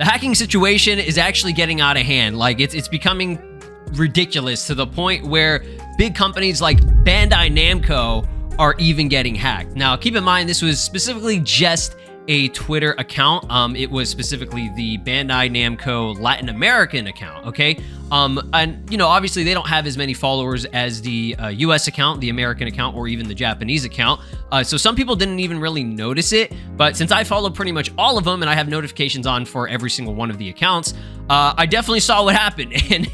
The hacking situation is actually getting out of hand. Like it's becoming ridiculous to the point where big companies like Bandai Namco are even getting hacked. Now, keep in mind, this was specifically just a Twitter account. It was specifically the Bandai Namco Latin American account, okay? And, you know, obviously they don't have as many followers as the US account, the American account, or even the Japanese account. So some people didn't even really notice it, but since I follow pretty much all of them and I have notifications on for every single one of the accounts, I definitely saw what happened, and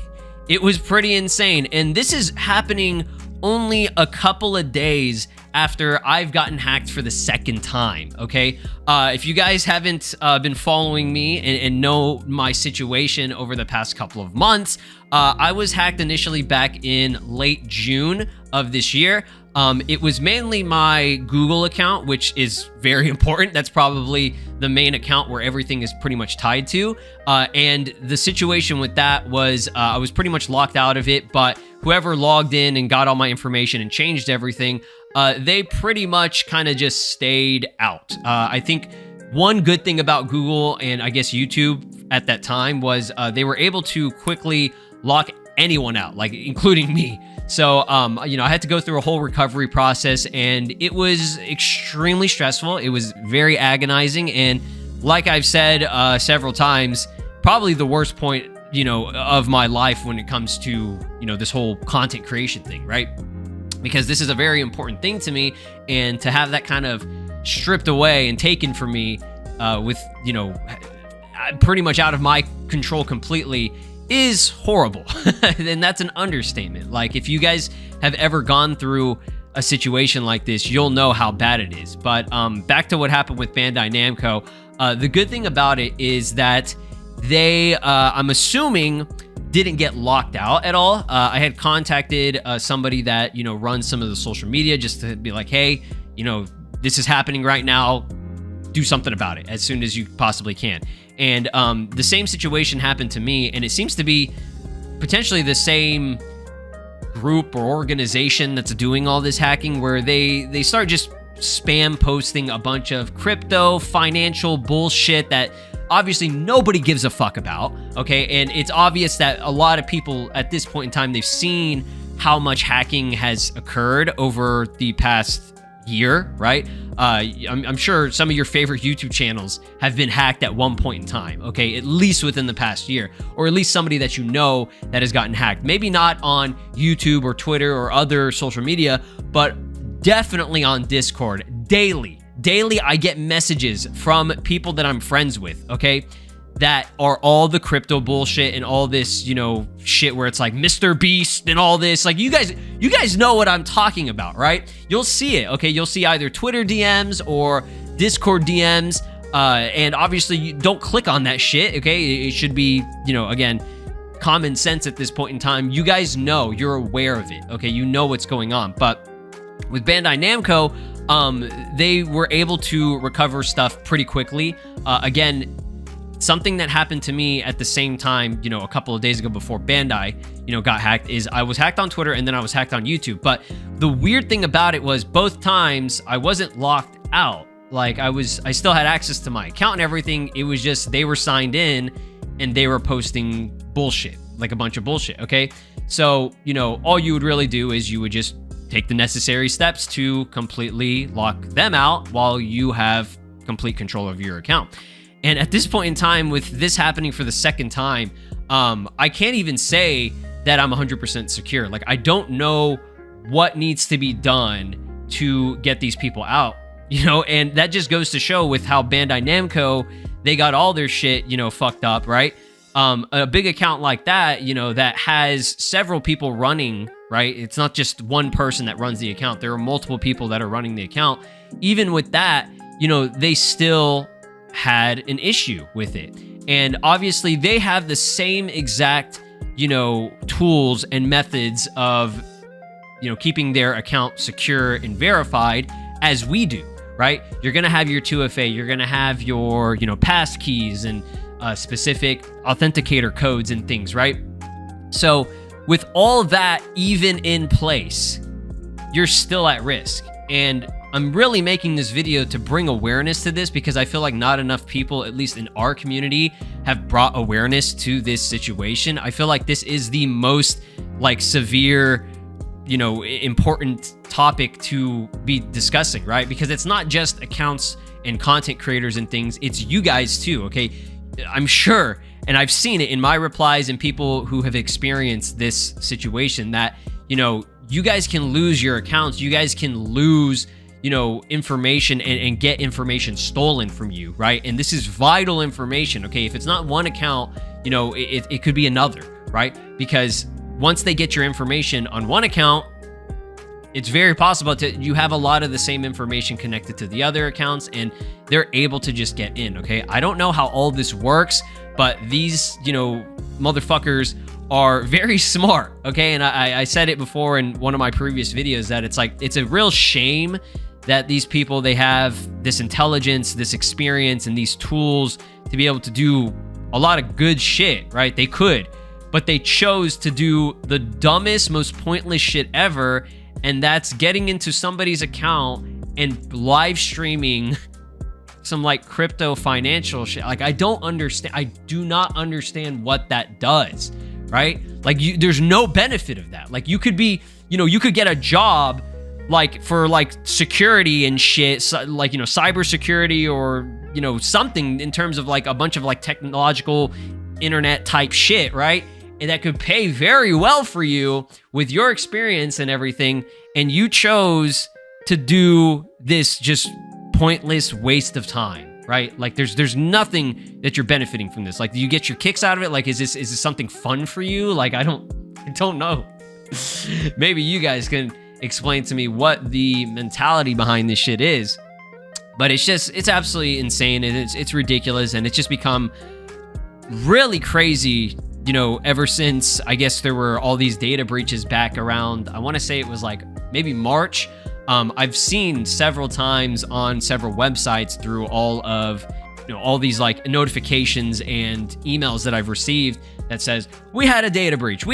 it was pretty insane. And this is happening only a couple of days after I've gotten hacked for the second time, okay? If you guys haven't been following me and know my situation over the past couple of months, I was hacked initially back in late June of this year. It was mainly my Google account, which is very important. That's probably the main account where everything is pretty much tied to. And the situation with that was I was pretty much locked out of it, but whoever logged in and got all my information and changed everything, they pretty much kind of just stayed out. I think one good thing about Google and I guess YouTube at that time was they were able to quickly lock anyone out, like including me. So, you know, I had to go through a whole recovery process, and it was extremely stressful. It was very agonizing, and like I've said several times, probably the worst point, you know, of my life when it comes to, you know, this whole content creation thing, right? Because this is a very important thing to me, and to have that kind of stripped away and taken from me with, you know, pretty much out of my control completely is horrible. And that's an understatement. Like, if you guys have ever gone through a situation like this, you'll know how bad it is. But back to what happened with Bandai Namco, the good thing about it is that they, I'm assuming, didn't get locked out at all. I had contacted somebody that, you know, runs some of the social media just to be like, hey, you know, this is happening right now. Do something about it as soon as you possibly can. And the same situation happened to me, and it seems to be potentially the same group or organization that's doing all this hacking, where they start just spam posting a bunch of crypto financial bullshit that obviously nobody gives a fuck about, okay? And it's obvious that a lot of people at this point in time, they've seen how much hacking has occurred over the past year, right? I'm sure some of your favorite YouTube channels have been hacked at one point in time, okay? At least within the past year, or at least somebody that you know that has gotten hacked. Maybe not on YouTube or Twitter or other social media, but definitely on Discord. Daily, I get messages from people that I'm friends with, okay? That are all the crypto bullshit and all this, you know, shit where it's like Mr. Beast and all this. Like, you guys know what I'm talking about, right? You'll see it, okay? You'll see either Twitter DMs or Discord DMs, and obviously you don't click on that shit, okay? It should be, you know, again, common sense at this point in time. You guys know, you're aware of it, okay? You know what's going on. But with Bandai Namco, they were able to recover stuff pretty quickly. Again, something that happened to me at the same time, you know, a couple of days ago before Bandai, you know, got hacked, is I was hacked on Twitter and then I was hacked on YouTube. But the weird thing about it was both times I wasn't locked out. Like, I still had access to my account and everything. It was just they were signed in and they were posting bullshit, like a bunch of bullshit, okay? So, you know, all you would really do is you would just take the necessary steps to completely lock them out while you have complete control of your account. And at this point in time, with this happening for the second time, I can't even say that I'm 100% secure. Like, I don't know what needs to be done to get these people out, you know? And that just goes to show with how Bandai Namco, they got all their shit, you know, fucked up, right? A big account like that, you know, that has several people running, right? It's not just one person that runs the account. There are multiple people that are running the account. Even with that, you know, they still had an issue with it. And obviously they have the same exact, you know, tools and methods of, you know, keeping their account secure and verified as we do, right? You're going to have your 2FA, you're going to have your, you know, pass keys and specific authenticator codes and things, right? So with all that even in place, you're still at risk. And I'm really making this video to bring awareness to this because I feel like not enough people, at least in our community, have brought awareness to this situation. I feel like this is the most like severe, you know, important topic to be discussing, right? Because it's not just accounts and content creators and things, it's you guys too, okay? I'm sure, and I've seen it in my replies and people who have experienced this situation that, you know, you guys can lose your accounts, you guys can lose, you know, information and get information stolen from you, right? And this is vital information, okay? If it's not one account, you know, it could be another, right? Because once they get your information on one account, it's very possible that you have a lot of the same information connected to the other accounts and they're able to just get in, okay? I don't know how all this works, but these, you know, motherfuckers are very smart, okay? And I said it before in one of my previous videos that it's like, it's a real shame that these people, they have this intelligence, this experience, and these tools to be able to do a lot of good shit, right? They could, but they chose to do the dumbest, most pointless shit ever, and that's getting into somebody's account and live streaming some like crypto financial shit. Like, I don't understand. I do not understand what that does, right? Like, there's no benefit of that. Like, you could be, you know, you could get a job like for like security and shit, so, like, you know, cybersecurity or, you know, something in terms of like a bunch of like technological internet type shit, right? And that could pay very well for you with your experience and everything. And you chose to do this just pointless waste of time, right? Like, there's nothing that you're benefiting from this. Like, do you get your kicks out of it? Like, is this something fun for you? Like, I don't know. Maybe you guys can explain to me what the mentality behind this shit is. But it's absolutely insane, and it's ridiculous, and it's just become really crazy, you know, ever since, I guess, there were all these data breaches back around, I want to say it was like maybe March. I've seen several times on several websites through all of, you know, all these like notifications and emails that I've received that says, we had a data breach,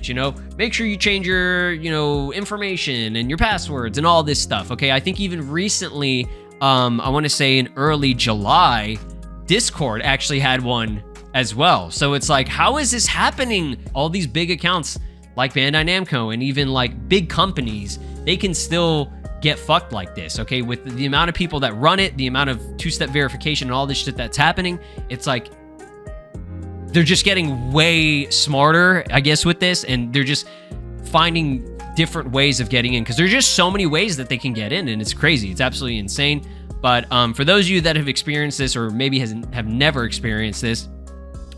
you know, make sure you change your, you know, information and your passwords and all this stuff. Okay. I think even recently, I want to say in early July, Discord actually had one as well. So it's like, how is this happening? All these big accounts like Bandai Namco and even like big companies, they can still get fucked like this, okay? With the amount of people that run it, the amount of two-step verification and all this shit that's happening, it's like they're just getting way smarter, I guess, with this, and they're just finding different ways of getting in because there's just so many ways that they can get in, and it's crazy. It's absolutely insane. But for those of you that have experienced this or maybe have never experienced this,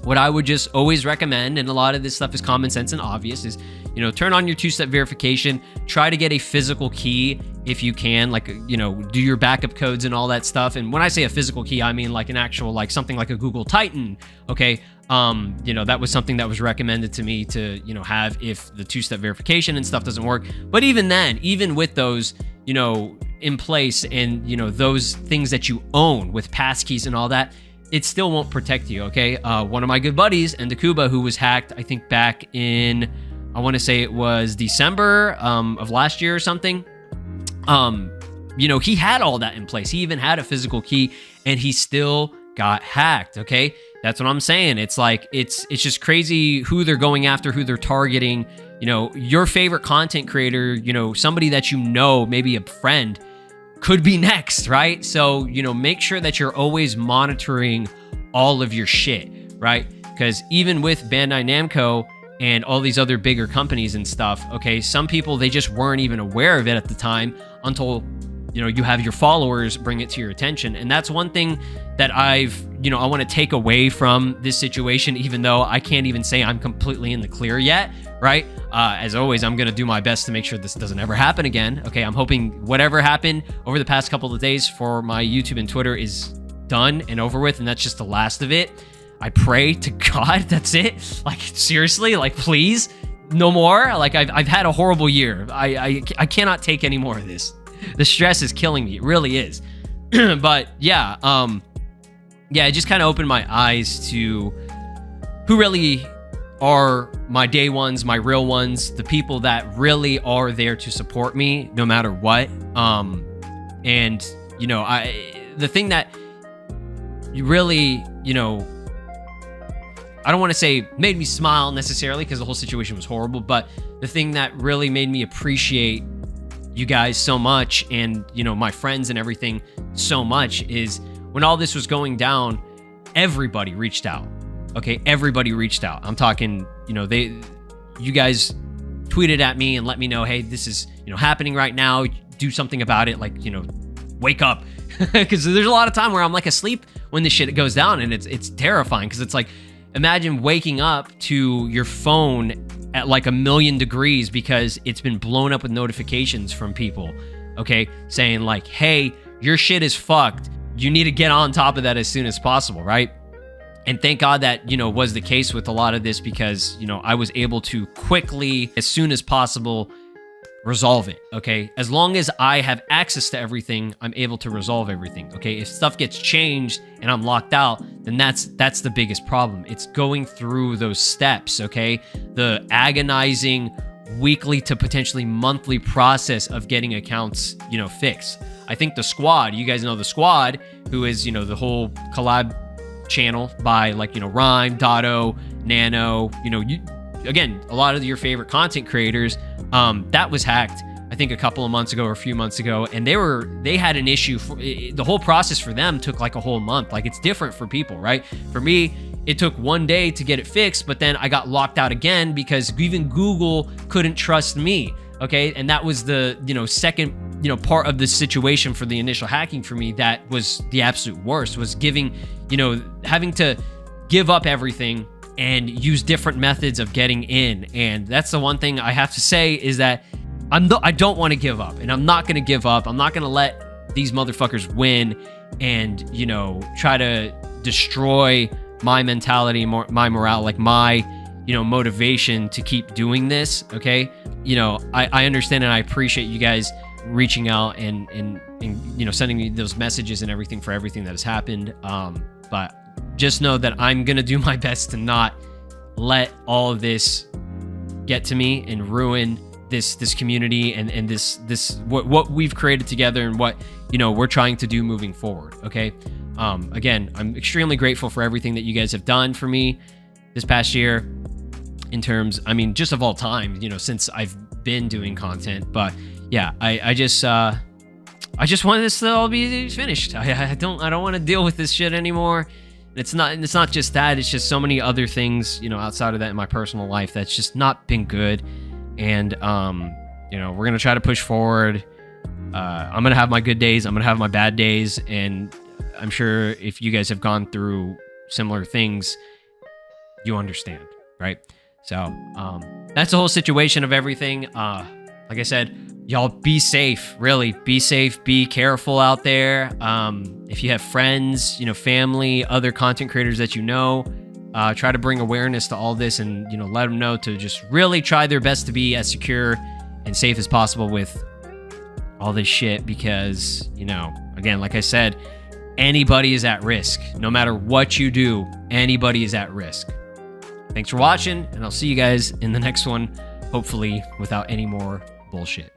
what I would just always recommend, and a lot of this stuff is common sense and obvious, is, you know, turn on your two-step verification, try to get a physical key if you can, like, you know, do your backup codes and all that stuff. And when I say a physical key, I mean like an actual, like something like a Google Titan, okay? You know, that was something that was recommended to me to, you know, have if the two-step verification and stuff doesn't work. But even then, even with those, you know, in place and, you know, those things that you own with passkeys and all that, it still won't protect you, okay? One of my good buddies, Ndakuba, who was hacked, I think back in, I want to say it was December of last year or something. You know, he had all that in place. He even had a physical key, and he still got hacked, okay? That's what I'm saying. It's like, it's just crazy who they're going after, who they're targeting. You know, your favorite content creator, you know, somebody that you know, maybe a friend, could be next, right? So, you know, make sure that you're always monitoring all of your shit, right? Because even with Bandai Namco and all these other bigger companies and stuff, okay, some people, they just weren't even aware of it at the time until, you know, you have your followers bring it to your attention. And that's one thing that I've, you know, I want to take away from this situation, even though I can't even say I'm completely in the clear yet, right? As always, I'm going to do my best to make sure this doesn't ever happen again. Okay, I'm hoping whatever happened over the past couple of days for my YouTube and Twitter is done and over with, and that's just the last of it. I pray to God that's it. Like, seriously, like, please, no more. Like, I've had a horrible year. I cannot take any more of this. The stress is killing me. It really is. But yeah, yeah, it just kind of opened my eyes to who really are my day ones, my real ones, the people that really are there to support me no matter what. And, you know, the thing that really, you know, I don't want to say made me smile necessarily because the whole situation was horrible, but the thing that really made me appreciate you guys so much and, you know, my friends and everything so much is when all this was going down, everybody reached out. Okay, everybody reached out. I'm talking, you know, you guys tweeted at me and let me know, hey, this is, you know, happening right now. Do something about it. Like, you know, wake up. Because there's a lot of time where I'm like asleep when this shit goes down, and it's terrifying because it's like, imagine waking up to your phone at like 1,000,000 degrees because it's been blown up with notifications from people, okay, saying like, hey, your shit is fucked. You need to get on top of that as soon as possible, right? And thank God that, you know, was the case with a lot of this because, you know, I was able to quickly, as soon as possible, resolve it, okay? As long as I have access to everything, I'm able to resolve everything, okay? If stuff gets changed and I'm locked out, then that's the biggest problem. It's going through those steps, okay? The agonizing weekly to potentially monthly process of getting accounts, you know, fixed. I think the squad, you guys know the squad, who is, you know, the whole collab channel by like, you know, Rhyme, Dotto, Nano, you know, again, a lot of your favorite content creators, that was hacked, I think a couple of months ago or a few months ago, and they had an issue. The whole process for them took like a whole month. Like, it's different for people, right? For me, it took 1 day to get it fixed, but then I got locked out again because even Google couldn't trust me, okay? And that was the, you know, second, you know, part of the situation for the initial hacking for me. That was the absolute worst, was giving, you know, having to give up everything and use different methods of getting in. And that's the one thing I have to say is that I don't want to give up, and I'm not going to give up. I'm not going to let these motherfuckers win and, you know, try to destroy my mentality, my morale, like my, you know, motivation to keep doing this. Okay. You know, I understand and I appreciate you guys reaching out and you know, sending me those messages and everything for everything that has happened. But just know that I'm going to do my best to not let all of this get to me and ruin this community and this what we've created together and what, you know, we're trying to do moving forward. Okay. Again, I'm extremely grateful for everything that you guys have done for me this past year in terms, I mean, just of all time, you know, since I've been doing content. But yeah, I just wanted this to all be finished. I don't want to deal with this shit anymore. It's not just that, it's just so many other things, you know, outside of that in my personal life that's just not been good. And you know, we're gonna try to push forward. I'm gonna have my good days, I'm gonna have my bad days, and I'm sure if you guys have gone through similar things, you understand, right? So that's the whole situation of everything. Like I said, y'all be safe, really be safe, be careful out there. If you have friends, you know, family, other content creators that you know, try to bring awareness to all this and, you know, let them know to just really try their best to be as secure and safe as possible with all this shit, because, you know, again, like I said, anybody is at risk. No matter what you do, anybody is at risk. Thanks for watching, and I'll see you guys in the next one, hopefully without any more bullshit.